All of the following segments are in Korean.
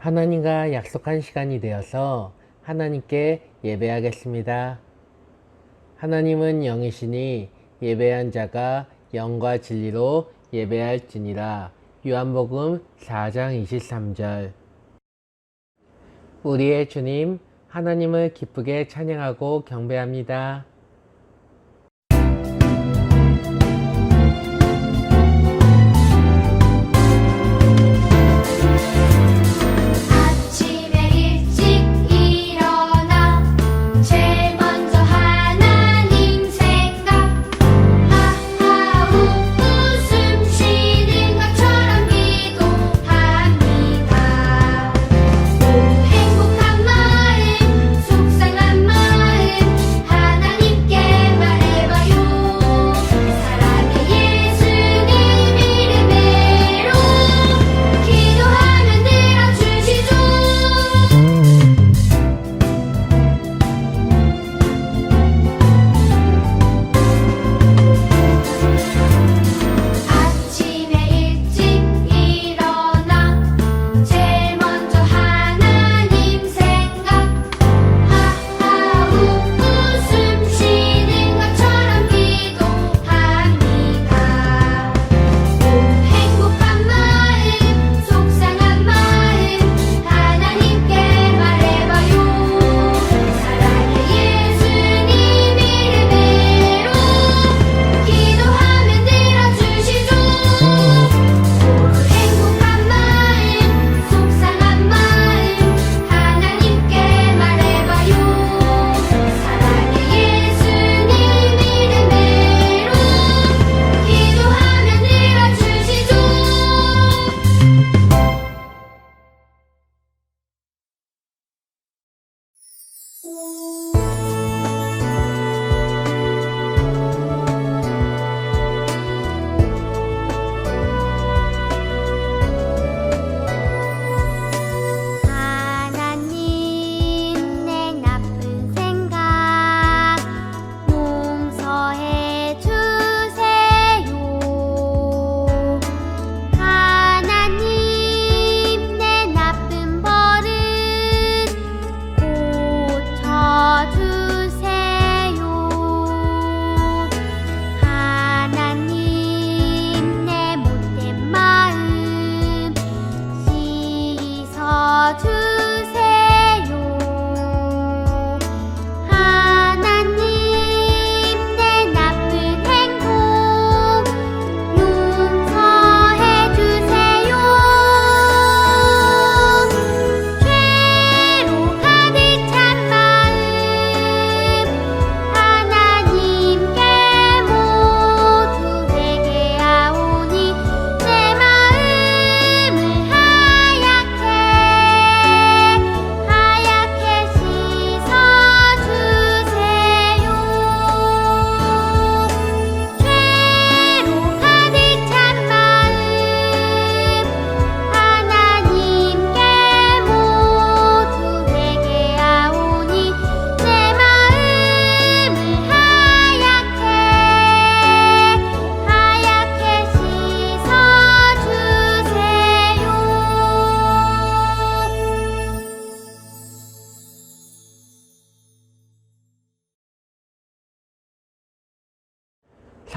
하나님과 약속한 시간이 되어서 하나님께 예배하겠습니다. 하나님은 영이시니 예배한 자가 영과 진리로 예배할지니라. 요한복음 4장 23절. 우리의 주님 하나님을 기쁘게 찬양하고 경배합니다.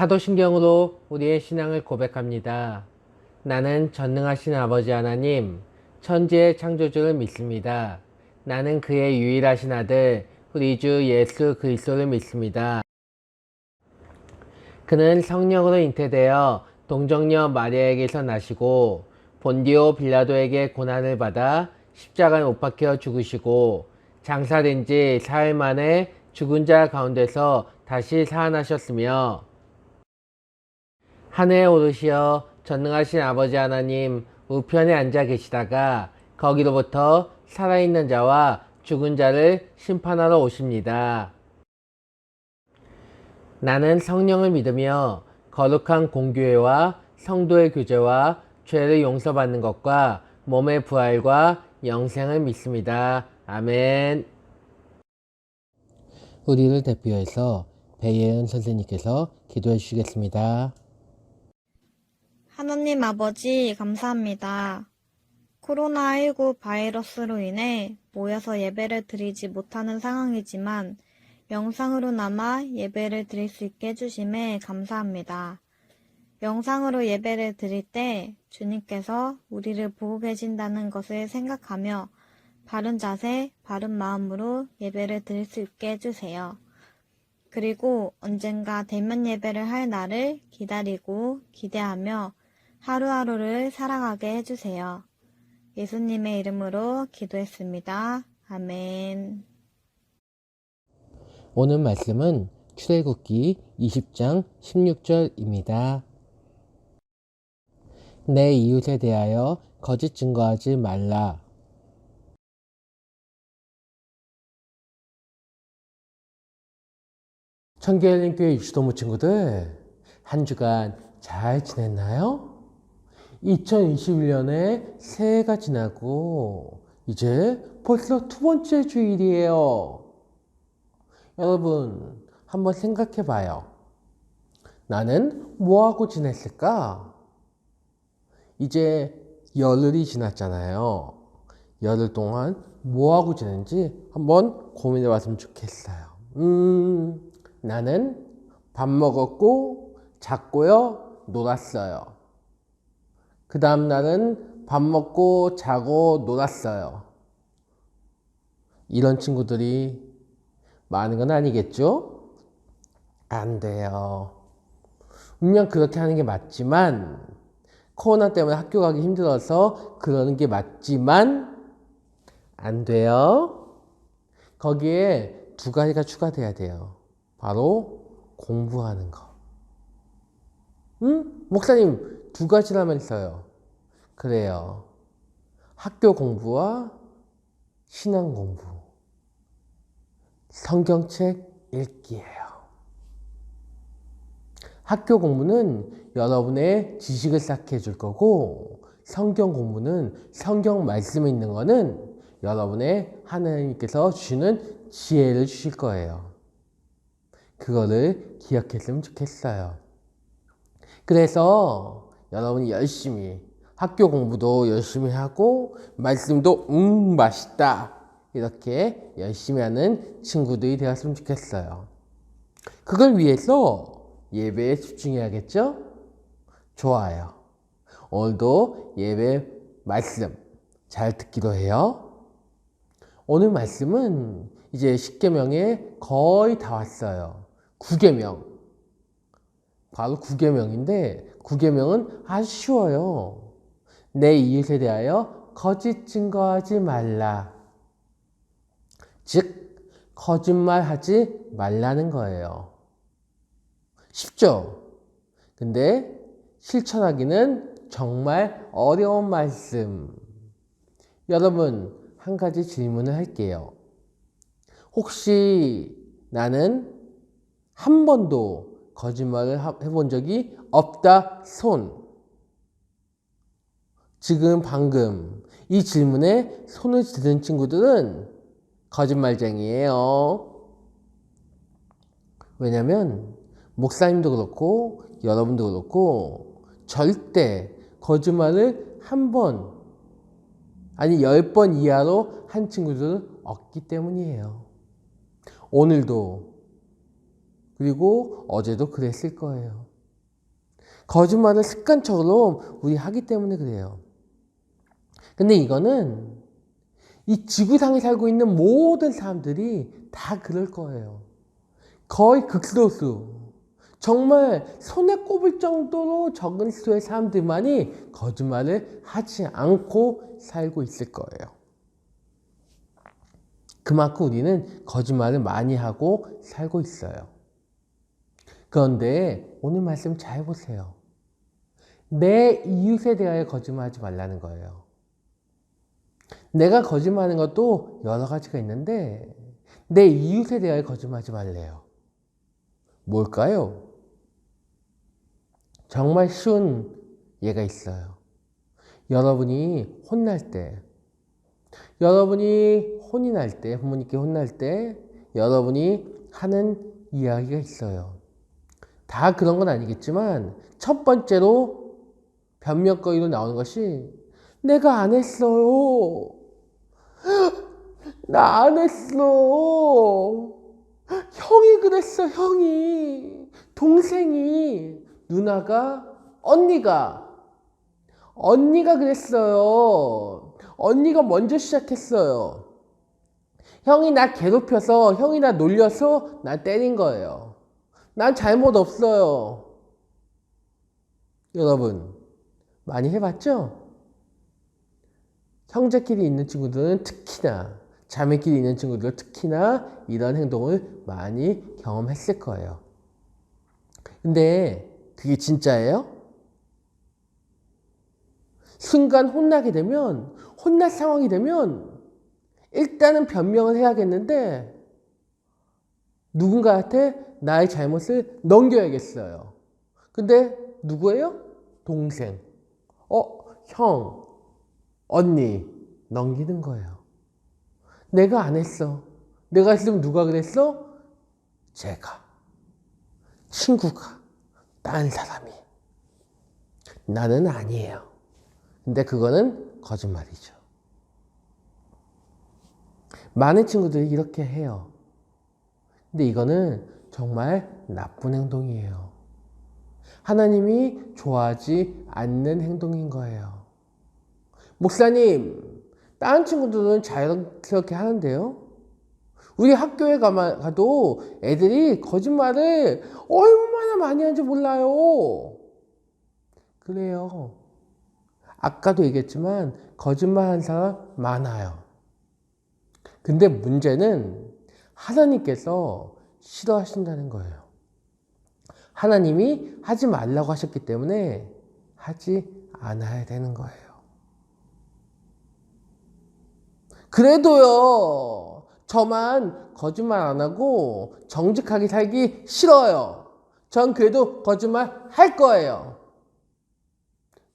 사도신경으로 우리의 신앙을 고백합니다. 나는 전능하신 아버지 하나님, 천지의 창조주를 믿습니다. 나는 그의 유일하신 아들, 우리 주 예수 그리스도를 믿습니다. 그는 성령으로 잉태되어 동정녀 마리아에게서 나시고 본디오 빌라도에게 고난을 받아 십자가에 못 박혀 죽으시고 장사된 지 사흘 만에 죽은 자 가운데서 다시 살아나셨으며 하늘에 오르시어 전능하신 아버지 하나님 우편에 앉아 계시다가 거기로부터 살아있는 자와 죽은 자를 심판하러 오십니다. 나는 성령을 믿으며 거룩한 공교회와 성도의 교제와 죄를 용서받는 것과 몸의 부활과 영생을 믿습니다. 아멘. 우리를 대표해서 배예은 선생님께서 기도해 주시겠습니다. 하나님 아버지 감사합니다. 코로나19 바이러스로 인해 모여서 예배를 드리지 못하는 상황이지만 영상으로나마 예배를 드릴 수 있게 해주심에 감사합니다. 영상으로 예배를 드릴 때 주님께서 우리를 보고 계신다는 것을 생각하며 바른 자세, 바른 마음으로 예배를 드릴 수 있게 해주세요. 그리고 언젠가 대면 예배를 할 날을 기다리고 기대하며 하루하루를 살아가게 해주세요. 예수님의 이름으로 기도했습니다. 아멘. 오늘 말씀은 출애굽기 20장 16절입니다. 내 이웃에 대하여 거짓 증거하지 말라. 청계열린교회 유치도모 친구들, 한 주간 잘 지냈나요? 2021년에 새해가 지나고 이제 벌써 두 번째 주일이에요. 여러분, 한번 생각해 봐요. 나는 뭐하고 지냈을까? 이제 열흘이 지났잖아요. 열흘 동안 뭐하고 지냈는지 한번 고민해 봤으면 좋겠어요. 나는 밥 먹었고, 잤고요, 놀았어요. 그 다음 날은 밥 먹고, 자고, 놀았어요. 이런 친구들이 많은 건 아니겠죠? 안 돼요. 분명 그렇게 하는 게 맞지만, 코로나 때문에 학교 가기 힘들어서 그러는 게 맞지만, 안 돼요. 거기에 두 가지가 추가돼야 돼요. 바로 공부하는 거. 목사님, 두 가지라면서요. 그래요. 학교 공부와 신앙 공부. 성경책 읽기예요. 학교 공부는 여러분의 지식을 쌓게 해줄 거고, 성경 공부는 성경 말씀에 있는 거는 여러분의 하나님께서 주시는 지혜를 주실 거예요. 그거를 기억했으면 좋겠어요. 그래서 여러분이 열심히 학교 공부도 열심히 하고 말씀도 맛있다 이렇게 열심히 하는 친구들이 되었으면 좋겠어요. 그걸 위해서 예배에 집중해야겠죠? 좋아요. 오늘도 예배 말씀 잘 듣기로 해요. 오늘 말씀은 이제 10계명에 거의 다 왔어요. 9계명. 바로 9계명인데 9계명은 아주 쉬워요. 내 이웃에 대하여 거짓 증거하지 말라. 즉 거짓말하지 말라는 거예요. 쉽죠? 근데 실천하기는 정말 어려운 말씀. 여러분, 한 가지 질문을 할게요. 혹시 나는 한 번도 거짓말을 해본 적이 없다, 손. 지금 방금 이 질문에 손을 드는 친구들은 거짓말쟁이에요. 왜냐면 목사님도 그렇고 여러분도 그렇고 절대 거짓말을 한 번 아니 10번 이하로 한 친구들은 없기 때문이에요. 오늘도 그리고 어제도 그랬을 거예요. 거짓말을 습관적으로 우리 하기 때문에 그래요. 근데 이거는 이 지구상에 살고 있는 모든 사람들이 다 그럴 거예요. 거의 극소수. 정말 손에 꼽을 정도로 적은 수의 사람들만이 거짓말을 하지 않고 살고 있을 거예요. 그만큼 우리는 거짓말을 많이 하고 살고 있어요. 그런데 오늘 말씀 잘 보세요. 내 이웃에 대하여 거짓말하지 말라는 거예요. 내가 거짓말하는 것도 여러 가지가 있는데 내 이웃에 대하여 거짓말하지 말래요. 뭘까요? 정말 쉬운 예가 있어요. 여러분이 혼날 때, 여러분이 혼이 날 때, 부모님께 혼날 때 여러분이 하는 이야기가 있어요. 다 그런 건 아니겠지만 첫 번째로 변명거리로 나오는 것이 내가 안 했어요. 나 안 했어. 형이 그랬어, 형이. 동생이, 누나가, 언니가 그랬어요. 언니가 먼저 시작했어요. 형이 나 괴롭혀서, 형이 나 놀려서 나 때린 거예요. 난 잘못 없어요. 여러분, 많이 해봤죠? 형제끼리 있는 친구들은 특히나, 자매끼리 있는 친구들은 특히나 이런 행동을 많이 경험했을 거예요. 근데 그게 진짜예요? 순간 혼날 상황이 되면 일단은 변명을 해야겠는데 누군가한테 나의 잘못을 넘겨야겠어요. 근데 누구예요? 동생, 형, 언니 넘기는 거예요. 내가 안 했어. 내가 했으면 누가 그랬어? 제가, 친구가, 딴 사람이. 나는 아니에요. 근데 그거는 거짓말이죠. 많은 친구들이 이렇게 해요. 근데 이거는 정말 나쁜 행동이에요. 하나님이 좋아하지 않는 행동인 거예요. 목사님, 다른 친구들은 자연스럽게 하는데요. 우리 학교에 가도 애들이 거짓말을 얼마나 많이 하는지 몰라요. 그래요. 아까도 얘기했지만 거짓말 하는 사람 많아요. 근데 문제는 하나님께서 싫어하신다는 거예요. 하나님이 하지 말라고 하셨기 때문에 하지 않아야 되는 거예요. 그래도요, 저만 거짓말 안 하고 정직하게 살기 싫어요. 전 그래도 거짓말 할 거예요.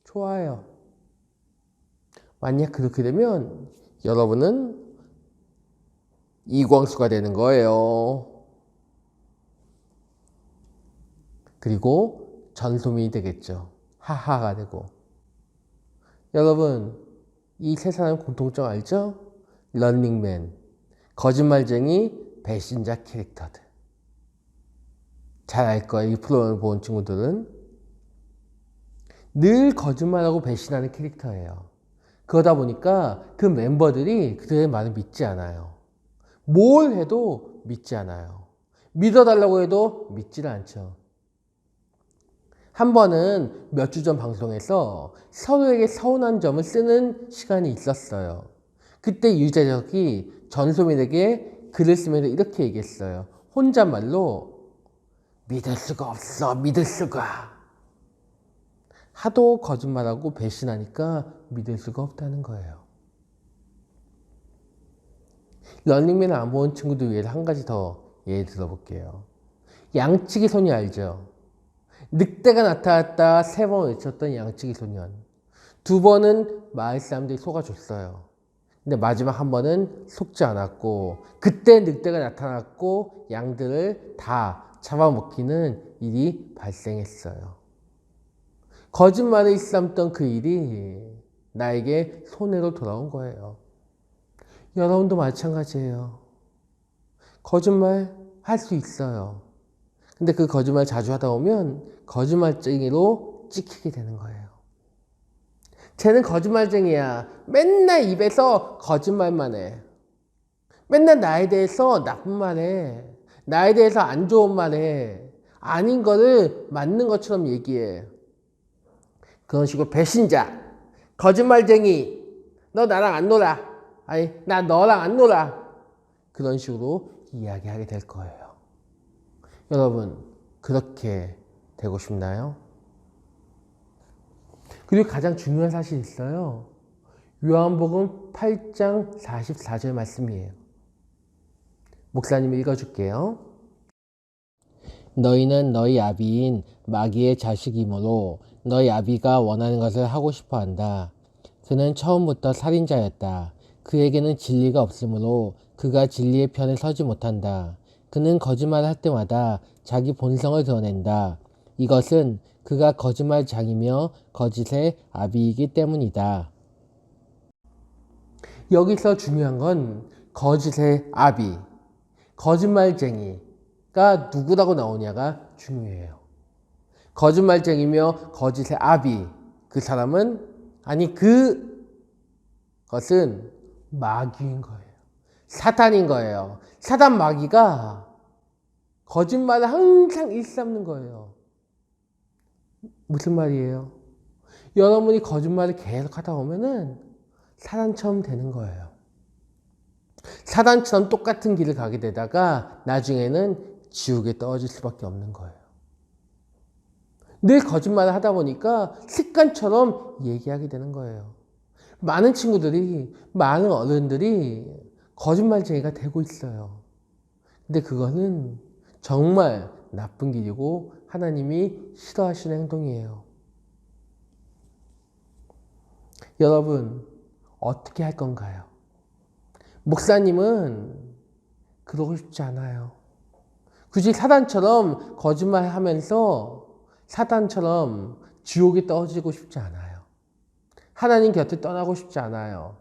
좋아요. 만약 그렇게 되면 여러분은 이광수가 되는 거예요. 그리고 전소민이 되겠죠. 하하가 되고. 여러분, 이 세 사람 공통점 알죠? 런닝맨, 거짓말쟁이, 배신자 캐릭터들. 잘 알 거예요. 이 프로그램을 본 친구들은. 늘 거짓말하고 배신하는 캐릭터예요. 그러다 보니까 그 멤버들이 그들의 말을 믿지 않아요. 뭘 해도 믿지 않아요. 믿어달라고 해도 믿지를 않죠. 한 번은 몇 주 전 방송에서 서로에게 서운한 점을 쓰는 시간이 있었어요. 그때 유재석이 전소민에게 글을 쓰면서 이렇게 얘기했어요. 혼잣말로 믿을 수가 없어, 믿을 수가. 하도 거짓말하고 배신하니까 믿을 수가 없다는 거예요. 런닝맨을 안 본 친구들 위해서 한 가지 더 예를 들어볼게요. 양치기 소녀 알죠? 늑대가 나타났다 3번 외쳤던 양치기 소년. 2번은 마을 사람들이 속아줬어요. 근데 마지막 한 번은 속지 않았고 그때 늑대가 나타났고 양들을 다 잡아먹히는 일이 발생했어요. 거짓말을 일삼던 그 일이 나에게 손해로 돌아온 거예요. 여러분도 마찬가지예요. 거짓말 할 수 있어요. 근데 그 거짓말 자주 하다 보면 거짓말쟁이로 찍히게 되는 거예요. 쟤는 거짓말쟁이야. 맨날 입에서 거짓말만 해. 맨날 나에 대해서 나쁜 말 해. 나에 대해서 안 좋은 말 해. 아닌 거를 맞는 것처럼 얘기해. 그런 식으로 배신자, 거짓말쟁이, 너 나랑 안 놀아. 아니, 나 너랑 안 놀아. 그런 식으로 이야기하게 될 거예요. 여러분, 그렇게 되고 싶나요? 그리고 가장 중요한 사실이 있어요. 요한복음 8장 44절 말씀이에요. 목사님이 읽어줄게요. 너희는 너희 아비인 마귀의 자식이므로 너희 아비가 원하는 것을 하고 싶어 한다. 그는 처음부터 살인자였다. 그에게는 진리가 없으므로 그가 진리의 편에 서지 못한다. 그는 거짓말을 할 때마다 자기 본성을 드러낸다. 이것은 그가 거짓말장이며 거짓의 아비이기 때문이다. 여기서 중요한 건 거짓의 아비, 거짓말쟁이가 누구라고 나오냐가 중요해요. 거짓말쟁이며 거짓의 아비, 그 사람은, 아니 그것은 마귀인 거예요. 사탄인 거예요. 사단 마귀가 거짓말을 항상 일삼는 거예요. 무슨 말이에요? 여러분이 거짓말을 계속 하다 보면은 사단처럼 되는 거예요. 사단처럼 똑같은 길을 가게 되다가 나중에는 지옥에 떨어질 수밖에 없는 거예요. 늘 거짓말을 하다 보니까 습관처럼 얘기하게 되는 거예요. 많은 친구들이, 많은 어른들이 거짓말쟁이가 되고 있어요. 근데 그거는 정말 나쁜 길이고 하나님이 싫어하시는 행동이에요. 여러분, 어떻게 할 건가요? 목사님은 그러고 싶지 않아요. 굳이 사단처럼 거짓말하면서 사단처럼 지옥에 떨어지고 싶지 않아요. 하나님 곁을 떠나고 싶지 않아요.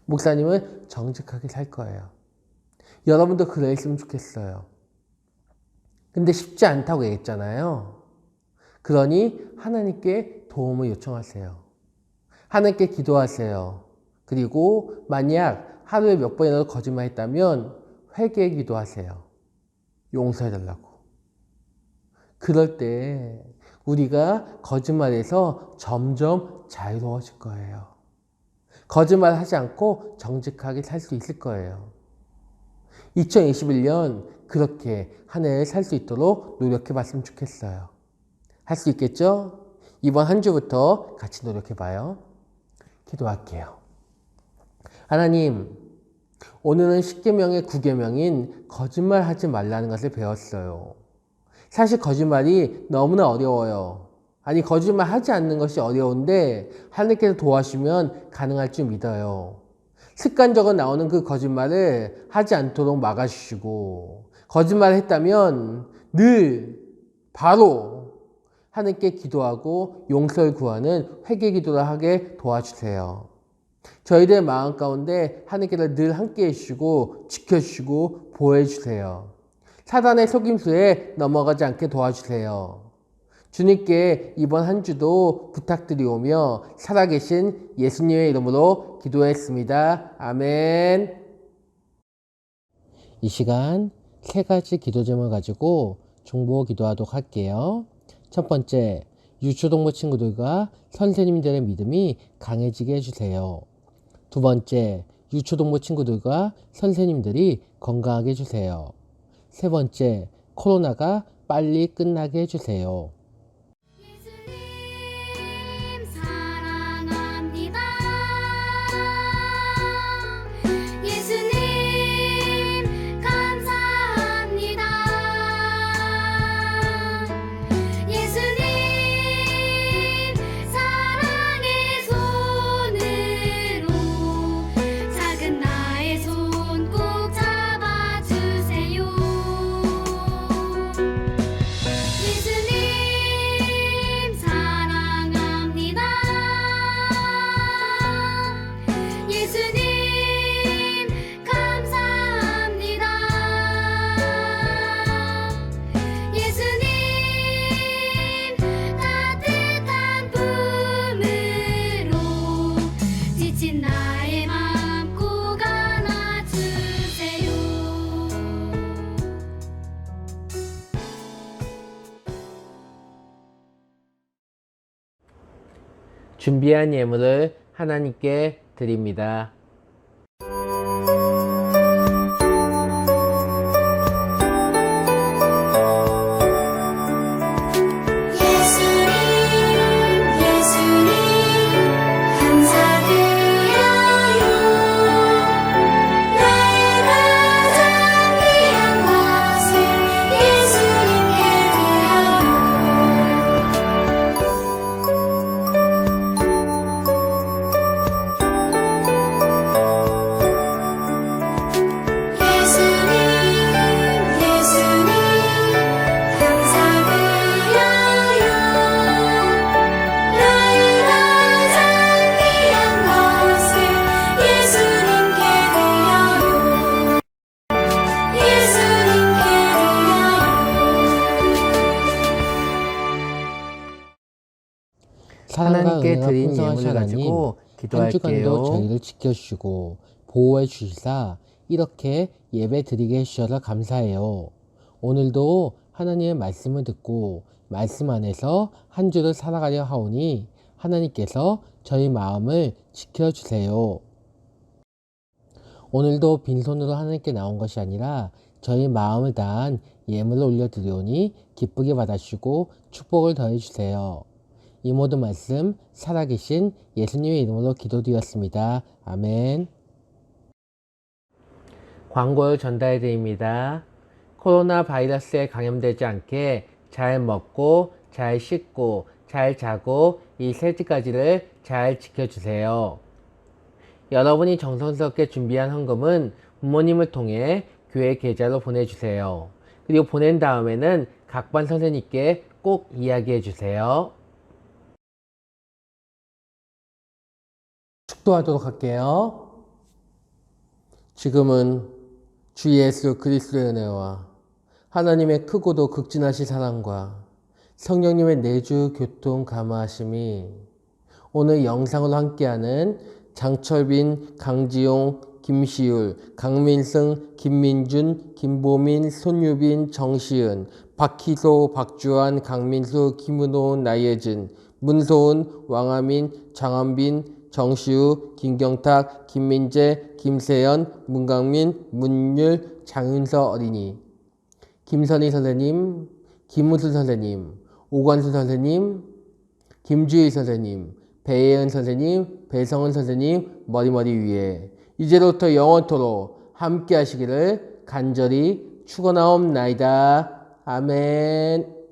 목사님은 정직하게 살 거예요. 여러분도 그랬으면 좋겠어요. 근데 쉽지 않다고 얘기했잖아요. 그러니 하나님께 도움을 요청하세요. 하나님께 기도하세요. 그리고 만약 하루에 몇 번이라도 거짓말했다면 회개에 기도하세요. 용서해달라고. 그럴 때 우리가 거짓말에서 점점 자유로워질 거예요. 거짓말하지 않고 정직하게 살 수 있을 거예요. 2021년 그렇게 한 해를 살 수 있도록 노력해봤으면 좋겠어요. 할 수 있겠죠? 이번 한 주부터 같이 노력해봐요. 기도할게요. 하나님, 오늘은 10계명의 9계명인 거짓말하지 말라는 것을 배웠어요. 사실 거짓말이 너무나 어려워요. 아니, 거짓말하지 않는 것이 어려운데 하나님께서 도와주시면 가능할 줄 믿어요. 습관적으로 나오는 그 거짓말을 하지 않도록 막아주시고, 거짓말을 했다면 늘 바로 하나님께 기도하고 용서를 구하는 회개 기도를 하게 도와주세요. 저희들의 마음 가운데 하나님께서 늘 함께해 주시고 지켜주시고 보호해 주세요. 사단의 속임수에 넘어가지 않게 도와주세요. 주님께 이번 한 주도 부탁드리오며 살아계신 예수님의 이름으로 기도했습니다. 아멘. 이 시간 세 가지 기도 제목을 가지고 중보 기도하도록 할게요. 첫 번째, 유초동부 친구들과 선생님들의 믿음이 강해지게 해주세요. 두 번째, 유초동부 친구들과 선생님들이 건강하게 해주세요. 세 번째, 코로나가 빨리 끝나게 해주세요. 예수님 사랑합니다. 예수님 감사합니다. 예수님 사랑의 손으로 작은 나의 손 꼭 잡아주세요. 예수님 사랑합니다. 예수님 감사합니다. 예수님 따뜻한 품으로 지친 나의 맘 꼭 안아주세요. 준비한 예물을 하나님께 드립니다. 예수님 예수님 감사드려요. 나의 가장 귀한 것을 예수님께 드려요. 하나님께 드린 예물을 가지고 한 주간도 기도할게요. 저희를 지켜주시고 보호해 주시사 이렇게 예배 드리게 해주셔서 감사해요. 오늘도 하나님의 말씀을 듣고 말씀 안에서 한 주를 살아가려 하오니 하나님께서 저희 마음을 지켜주세요. 오늘도 빈손으로 하나님께 나온 것이 아니라 저희 마음을 다한 예물을 올려드리오니 기쁘게 받아주시고 축복을 더해주세요. 이 모든 말씀 살아계신 예수님의 이름으로 기도드렸습니다. 아멘. 광고를 전달해 드립니다. 코로나 바이러스에 감염되지 않게 잘 먹고 잘 씻고 잘 자고 이 세 가지를 잘 지켜주세요. 여러분이 정성스럽게 준비한 헌금은 부모님을 통해 교회 계좌로 보내주세요. 그리고 보낸 다음에는 각 반 선생님께 꼭 이야기해 주세요. 축도하도록 할게요. 지금은 주 예수 그리스도의 은혜와 하나님의 크고도 극진하신 사랑과 성령님의 내주 교통 감화하심이 오늘 영상으로 함께하는 장철빈, 강지용, 김시율, 강민승, 김민준, 김보민, 손유빈, 정시은, 박희소, 박주환, 강민수, 김은호, 나예진, 문소은, 왕아민, 장한빈, 정시우, 김경탁, 김민재, 김세연, 문강민, 문율, 장윤서 어린이, 김선희 선생님, 김우수 선생님, 오관수 선생님, 김주희 선생님, 배예은 선생님, 배성은 선생님 머리머리 위에 이제로부터 영원토록 함께 하시기를 간절히 축원하옵나이다. 아멘.